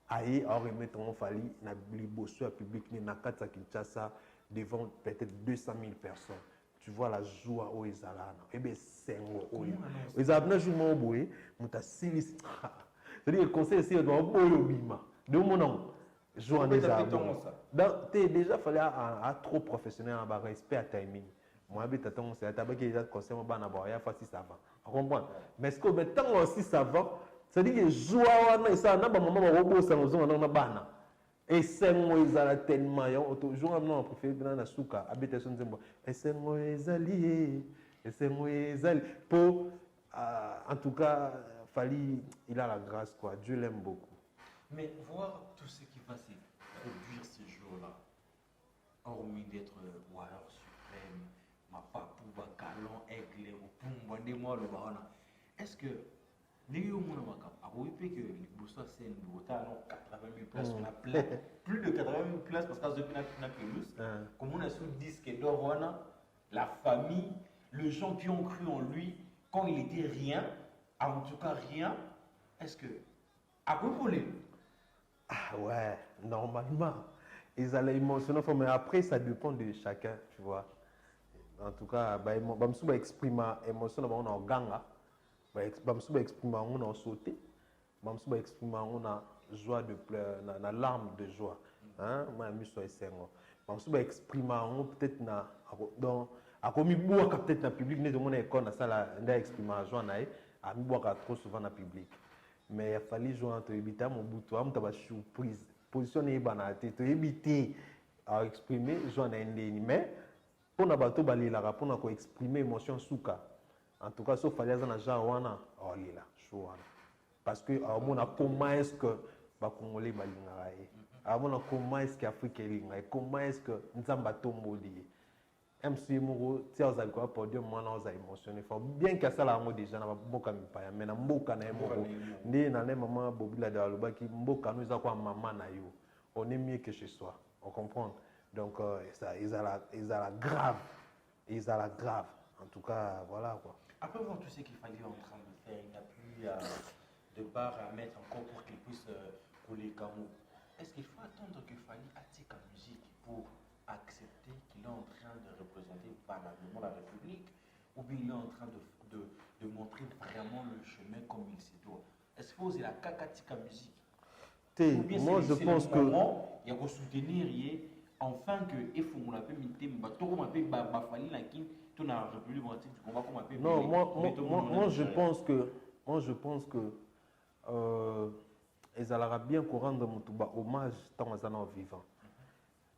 aïe on remettre on fali na liboso public ni na kata Kinshasa devant peut-être 200 000 personnes. Tu vois la joie au Ezalana. Eh bien, c'est un Ezalana joue mon boy, muta silis. C'est-à-dire le conseil c'est doit boyo bima. De mon nom, joue en Ezalana. Donc, déjà fallait à trop professionnel en respect à timing. Moi, habite attends, c'est à tabac qui déjà conseil mon ban à boya fois si ça va. On comprend. Mais ce que maintenant aussi ça va, c'est-à-dire que joie na ça na ba maman ba robo ça nous on na bana. Et c'est moi ils tellement toujours non préféré dans la souka habitation nzembo et c'est moi alliés et c'est moi alliés pour en tout cas Fally il a la grâce quoi Dieu l'aime beaucoup mais voir tout ce qui va se produire ce jour-là hormis d'être warrior suprême ma papou bakalon aigle ou pumba de moi le barona est-ce que Néo Mounamaka a repéré que les Boursois c'est une beauté à 80 000 places, on a plein, plus de 80 000 places parce que depuis la pelouse, comme on a sous disque d'or, la famille, les gens qui ont cru en lui quand il était rien, en tout cas rien, est-ce que, à quoi pour les ah ouais, normalement, ils allaient émotionner, mais après ça dépend de chacun, tu vois. En tout cas, bamsu exprime émotion na bango na ganga, bamsu exprime bango na sauter, bamsu exprime bango na joie de pleurs, na larme de joie. Hein, moi miso esengo. Bamsu exprime bango peut-être na dans a komi boaka peut-être na public ne demone école na sala nda exprime joie na e, a mi boaka trop souvent na public. Mais il a fallu jouer entre ebita mon buto, am taba surprise. Position e bana te to ebité à exprimer joie na ndeni mais pour na bato balilaka pour na ko exprimer émotion suka. En tout cas, sauf fallait na genre wana oh lila chou wana. Parce que mona comment est-ce que ba congolais balingaka e. Mona comment est-ce que Afrique elinga, comment est-ce que nzamba tomboli. MC Moro tia za kwa podium mwana oza émotionné fort bien que ça la ngo déjà na mboka mipaya mais na mboka na Moro ndi na ne maman Bobila de Alobaki mboka nous za kwa maman na yo. On est mieux que chez soi. On comprend. Donc, ça, ils ont la grave. Ils ont la grave. En tout cas, voilà quoi. Après voir tout ce qu'il fallait en train de faire, il n'y a plus de barre à mettre encore pour qu'il puisse rouler Camo. Est-ce qu'il faut attendre qu'il faille attirer la musique pour accepter qu'il est en train de représenter banalement la République ou bien il est en train de montrer vraiment le chemin comme il se doit? Est-ce qu'il faut oser la cacatica musique? Moi, je pense que... Il y a soutenir enfin que il faut qu'on appelle non, moi je pense que ils allaient bien qu'on rende hommage tant aux vivants.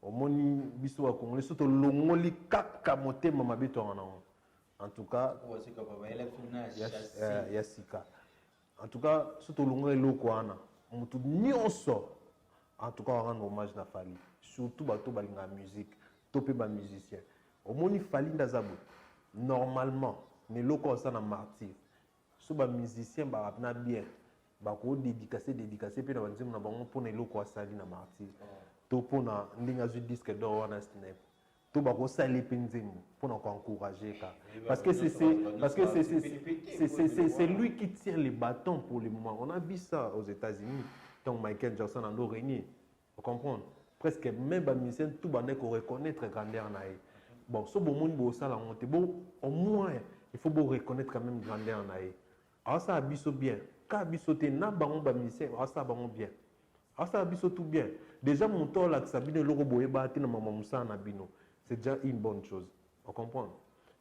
Au moni biso wa Congolais surtout longoli kaka motema mabeto en tout cas yasika. En tout cas surtout longoli lokwana mutu nyonso. En tout cas, on rend hommage à Fali. Surtout, bato balinga musique, topé ba musicien. Au moni Fali ndazabo. Normalement, ne loko ça na martyr. So ba musicien ba rapna bien. Ba ko dédicacer pe na banzemu na bango pour ne loko sali na martyr. To pona ndinga zu disque d'or wana snap. To ba ko sali pe nzemu pour na ko encourager ka. Parce que c'est lui qui tient les bâtons pour le moment. On a vu ça aux États-Unis. Donc Michael Jackson en a régné. Vous comprenez? Presque même les musiciens, tout le monde reconnaître la grandeur. Bon, si vous avez bon, au moins, il faut reconnaître quand même la grandeur. Alors ça a bien. Quand vous avez un musicien, ça va bien. Alors ça a tout bien. Déjà, mon tour là, c'est déjà une bonne chose. Vous comprenez?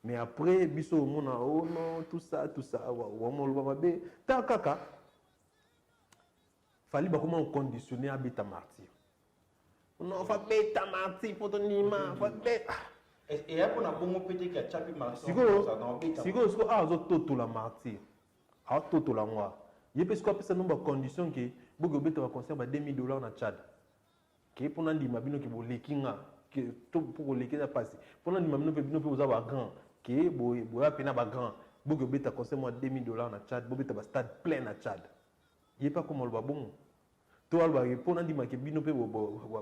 Mais après, oh non, tout ça, fallait comment conditionner à bêta martyr. Non, faut bêta martyr pour ton nima, faut bêta. Et après on a bon peut-être qu'il a chapé martyr. Toto la martyr. Ah toto la moi. Il peut se quoi ça nombre condition que beaucoup bêta va conserver $2000 na Tchad. Que pour n'andi mabino que bolekinga que pour lekinga passer. Pour n'andi mabino peut vous avoir grand. Que boya pena ba grand. Beaucoup bêta conserver $2000 na Tchad. Beaucoup bêta ba stade plein na Tchad. Il n'est pas comme le bon. Tout le monde répond, on dit que bino pe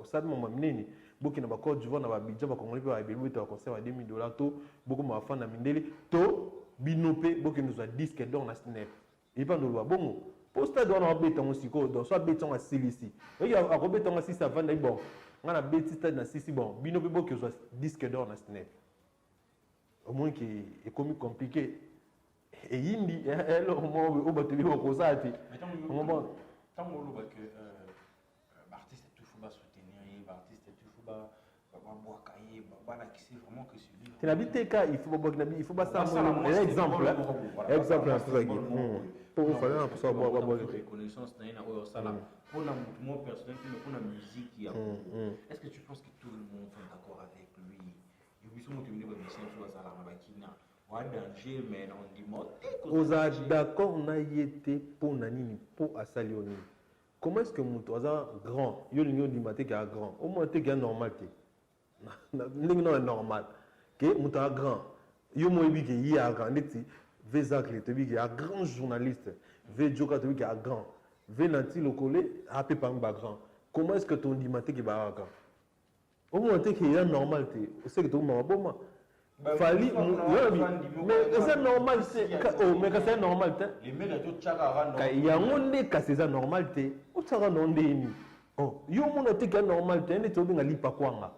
ça de mon mineni. Beaucoup na ba Côte d'Ivoire na ba Bidja ba Congolais ba belu to conseil à $2000 to beaucoup ma fan na mindeli to bino pe beaucoup nous a disque d'or na snap. Il pas nous le bon. Pour stade on a béton aussi ko donc soit béton à Silici. Il y a un béton à 6 avant d'aller bon. On a béton stade na 6 bon. Bino pe beaucoup soit disque d'or na snap. Au moins qui est comme compliqué. Et indi elle au moment où battu au cosati au moment tant on voit que l'artiste tout faut pas soutenir l'artiste tout faut pas boire cahier voilà qui c'est vraiment que celui tu n'habites qu'à il faut pas ça exemple pour faire un peu boire reconnaissance na au sala pour la mouvement personnel pour la musique qui a est-ce que tu penses que tout le monde est d'accord avec lui il faut que tu me dises sur ça la bakina danger mais on dit mot oza d'accord on a été pour nanini pour asalioni comment est-ce que muto aza grand yo lingo di maté ka grand au moins te ga normal te non normal que muto a grand yo mo bi ke yi a grand neti vezacle te bi ke a grand journaliste ve joka te bi ke a grand ve nanti lokole a pe pa ba grand comment est-ce que ton di maté ke ba grand au moins te ke ya normal te c'est que to mo bon Fali, mais c'est normal, mais c'est normal. Les mecs de tout chara il y a un monde qui c'est normal. Où chara non déni. Oh, yo mon te normal, te ne te bien ali pa kwanga.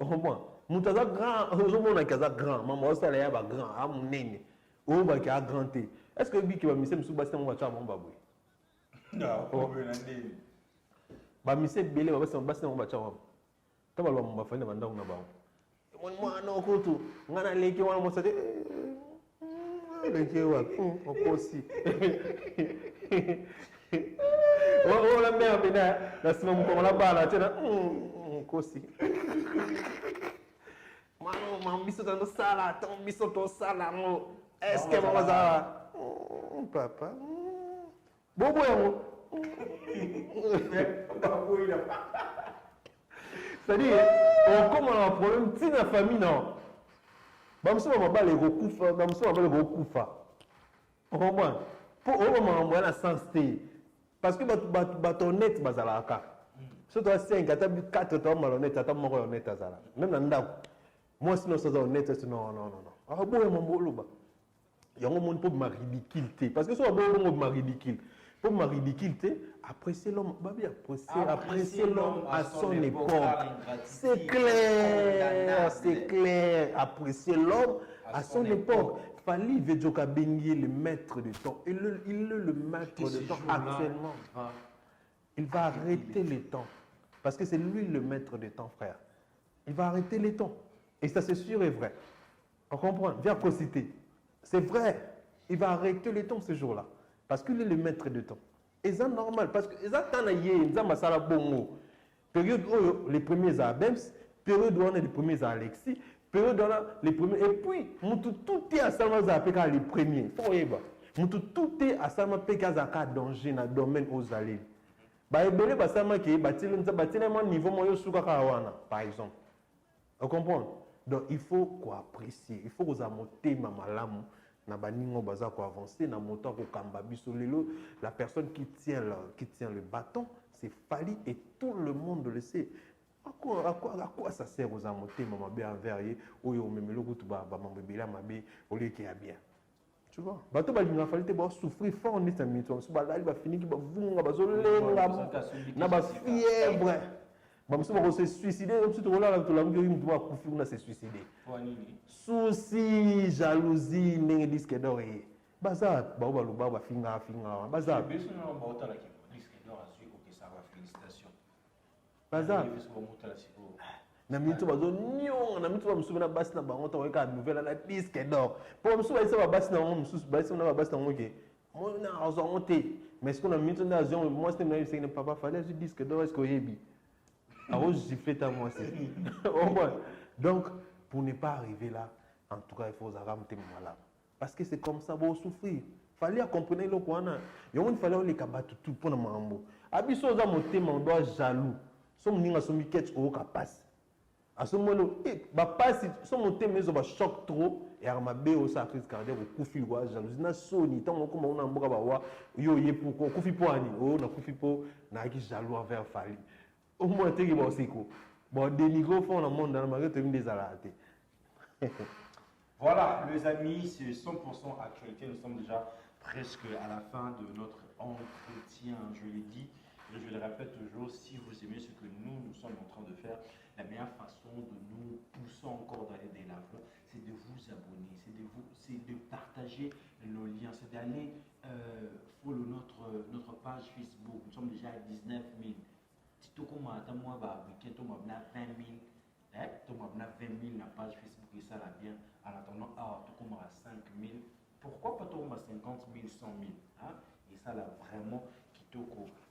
Oh bon. moto aza grand ozomonaki aza grand mama osala ya bagrand a monene oyebaki a grand te est ce que biki bamise mosusu basi nango batya bango baboye bamise ebele basi nango batya bango ta baloba mo bafandi na bandako na bango emoni mwana okutu ngai naleki wana mosa te leki wapi okosi ola mea pena na nsima mokongo na bala te na okosi mano biso tozosala ntango biso tosala yango eske bango azala papa bobo yango c'est-à-dire okoma na problème ntina famille na bamosusu bamabala ekokufa bamosusu bamabala ekokufa okomprendre mpo oyo makambo ya na sens te parce que bato honnête bazalaka so toa 5 ata 4 toa malhonnête ata moko ya honnête azala même na ndako mwasi nyonso aza honnête esi non aboya mambo oloba yango moni mpo bima ridicule te parce que so baboya bongo bima ridicule mpo bima ridicule te apprécier l'homme babi apprécier l'homme à son époque c'est clair apprécier l'homme à son époque Fally Vedjoka Bengué le maître du temps il est le maître du temps actuellement il va arrêter le temps parce que c'est lui le maître du temps frère il va arrêter le temps et ça c'est sûr et vrai on comprend viens citer c'est vrai il va arrêter le temps ce jour-là parce qu'il est le maître du temps. Et c'est normal, parce que ça a période où les premiers à Bems, période où on est les premiers à Alexis, période où on a les premiers. Et puis, tout est à Salma Zapeka les premiers. Tout est à Salma Peka Zaka danger dans le domaine aux allées. Bah, il y a Salma qui est bâti un niveau moyen sous Kakawana, par exemple. Vous comprenez? Donc, il faut qu'on apprécie, il faut qu'on amote Mamalamu. Na baningo baza ko avancer na moto ko kamba biso lelo la personne qui tient le bâton c'est Fally et tout le monde le sait à quoi ça sert aux amotés maman bien envers oyo memelo kutu ba mambo bela mabe ole ki ya bien tu vois bato ba linga Fally te ba souffrir fort en cette minute so ba lali ba fini ki ba vunga ba zo lenga na ba fièvre ba muso ba se suicider comme si to la to la ngi mutu ba kufi na se suicider souci jalousie ndenge disque d'or e baza ba ba ba finga baza baza na minute bazo nyonga na minute ba musu na basi na bango to ka nouvelle na disque d'or pour musu ba isa ba basi na musu ba isa na ba basi na ngoke mo na azo ngote mais ce qu'on a minute na azo moi c'est na c'est papa fallait ce disque d'or est-ce que yebi alors j'ai fait à moi c'est au moins donc pour ne pas arriver là en tout cas il faut ramener malade parce que c'est comme ça pour souffrir fallait comprendre le quoi il fallait les kabatou tout pour na mambo abiso za motema on doit jaloux so mninga so miketch o ka passe à ce moment ba passe so motema zo ba choc trop et armabe au sacrifice cardiaque au kufi wa jalousie na soni tant comme on a mboka ba wa yo ye pour kufi po ani o na kufi po na ki jaloux envers Fally au moins te ki ba osiko bon dénigrer fond dans le monde dans malgré te des alaté. Voilà, les amis, c'est 100% actualité. Nous sommes déjà presque à la fin de notre entretien, je l'ai dit. Et je le répète toujours, si vous aimez ce que nous sommes en train de faire, la meilleure façon de nous pousser encore d'aller de l'avant, c'est de vous abonner, c'est de partager le lien, c'est d'aller follow notre page Facebook. Nous sommes déjà à 19 000. Si tu commences à moi, week-end, tu m'as 20 000. Tu m'as 20 000 la page Facebook et ça là bien. En attendant, tu commences à 5 000. Pourquoi pas tu commences à 50 000, 100 000 hein? Et ça là vraiment qui te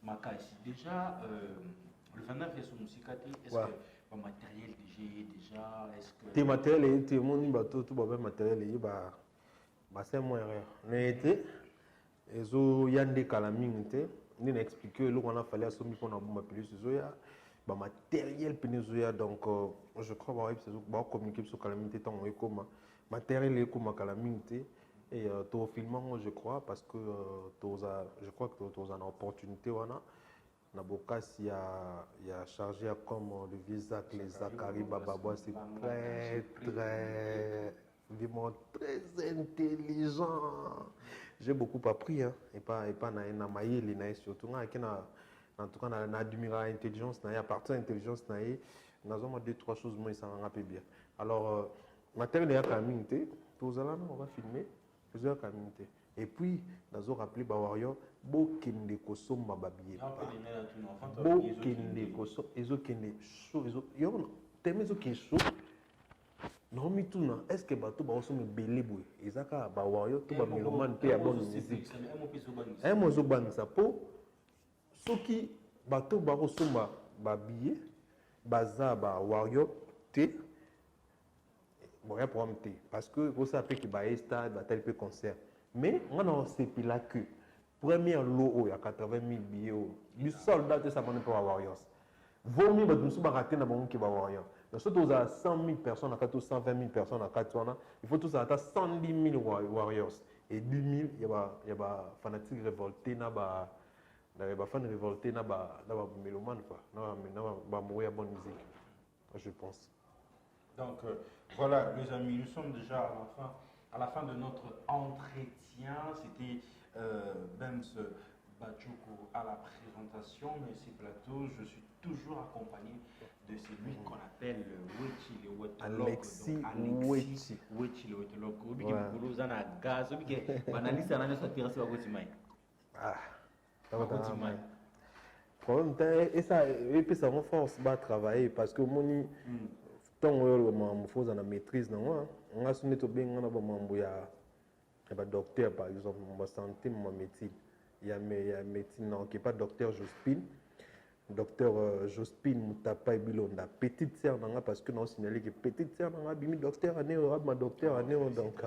maka ici. Déjà, le 29 il y a son musicati. Est-ce que le matériel déjà est-ce que. Tes matériels, tes mon bateau, tout le matériel, c'est moins rare. N'était. Et yande kalamingte. Ni n'expliquer le qu'on a fallu à ce qu'on a bon plus zoya. Matériel pénézoïa donc je crois que c'est communiquer sur calamité tant comme matériel comme calamité et tout filmant je crois parce que je crois que tu as une opportunité voilà na bokas il y a chargé comme le visa que les Akari Bababa c'est très très intelligent j'ai beaucoup appris hein et pas na maïli na surtout en tout cas, on a admiré l'intelligence, à partir de l'intelligence, Nous avons 2-3 choses, moi, ça va un peu bien. Alors, matériel, il y a quand même, on va filmer, il y a quand même. Et puis, nous avons rappelé, Bawario, Bokende Kosomba Babiye. Bokende Kosomba, Ezokende chaud, Teme Ezoke chaud. Non, mais tout, est-ce que Bato Baosome Belé Boué, Ezaka Bawario, tout va mélomane, paye à bonne musique. Un mot Zobansa Po, Soki Bato Barosomba Babiye, Baza Bawario, T. Bon, rien pour me parce que vous savez qu'il y a un stade, tel peu concert. Mais on a aussi là que premier lot, il y a 80 000 billets. Du soldat, ça va pas Warriors. Vaut mieux que nous soyons ratés dans le monde qui va Warriors. Nous sommes à 100 000 personnes, à 120 000 personnes, à 400. Il faut tous à 110 000 Warriors. Et 10 000, il y a des fanatiques révoltés, il y a des fans révoltés, il y a des mélomanes, il y a des bonne musique, je pense. Donc, voilà, les amis, nous sommes déjà à la fin de notre entretien. C'était Bems Badjoko à la présentation, mais ces plateaux, je suis toujours accompagné de celui qu'on appelle Wechi le Wetolog. Alexis Wechi. Wechi le Wetolog. Obi ki mukulu zana gaz, obi ki banalisa nani so tirasi wa goti mai. Ah, ça va goti mai. Problème et ça et puis ça me force à travailler parce que mon tant que je fais la maîtrise, on a soumis au bien, on a docteur par exemple, ma santé, ma médecine. Il y a médecine qui n'est pas docteur Jospin. Docteur Jospin Moutapa Bilonda, petite sœur, parce que nous avons signalé que petite sœur, nous avons docteur année, ma docteur année, donc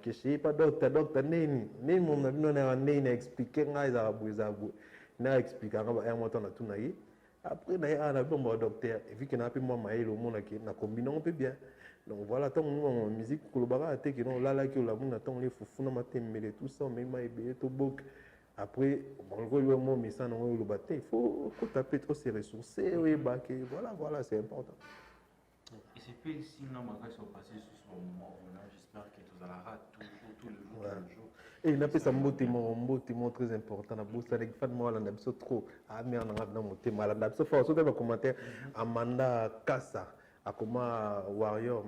je ne sais pas docteur, Néni, mon ami, expliqué, il a expliqué, après, il y a un docteur, et vu qu'il y a un peu moins de monde, on a combiné un peu bien. Donc voilà, tant que musique, tout ça, après, il faut taper trop ses ressources, voilà, c'est important. Et c'est pas ici, non, mais ça va passer sur ce moment, j'espère que tu auras toujours, tous les jours. Et il a fait un mot très important. Il a trop. Commentaire Amanda Kassa, Warrior,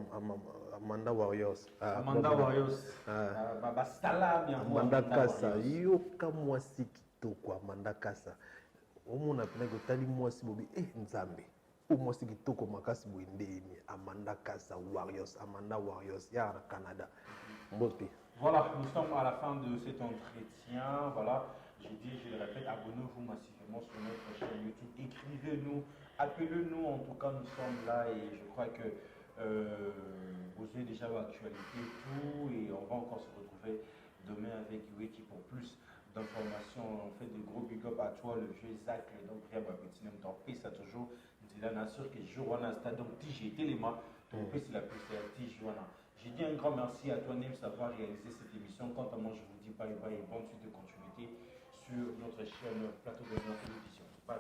Amanda Warriors. Amanda Warriors. Amanda Kassa. Yoka mwasi kitoko Amanda Kassa. Omona pena ko tali mwasi bobi nzambe. O mwasi kitoko makasi boindeni Amanda Kassa Warriors, Amanda Warriors ya Canada. Mbote. Voilà, nous sommes à la fin de cet entretien. Voilà, je le répète, abonnez-vous massivement sur notre chaîne YouTube. Écrivez-nous, appelez-nous. En tout cas, nous sommes là et je crois que vous avez déjà l'actualité et tout. Et on va encore se retrouver demain avec Wiki pour plus d'informations. On fait de gros big up à toi, le vieux Zach. Donc, rien ma petite nom t'en prie, ça toujours. C'est la nation que je joue en stade. Donc, j'ai été les mains. Donc, c'est la plus Tijuana. J'ai dit un grand merci à toi, Nem, d'avoir réalisé cette émission. Quant à moi, je vous dis bye bye et bonne suite de continuité sur notre chaîne Plateau de la télévision. Bye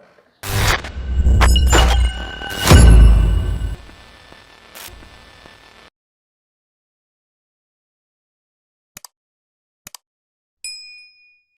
bye.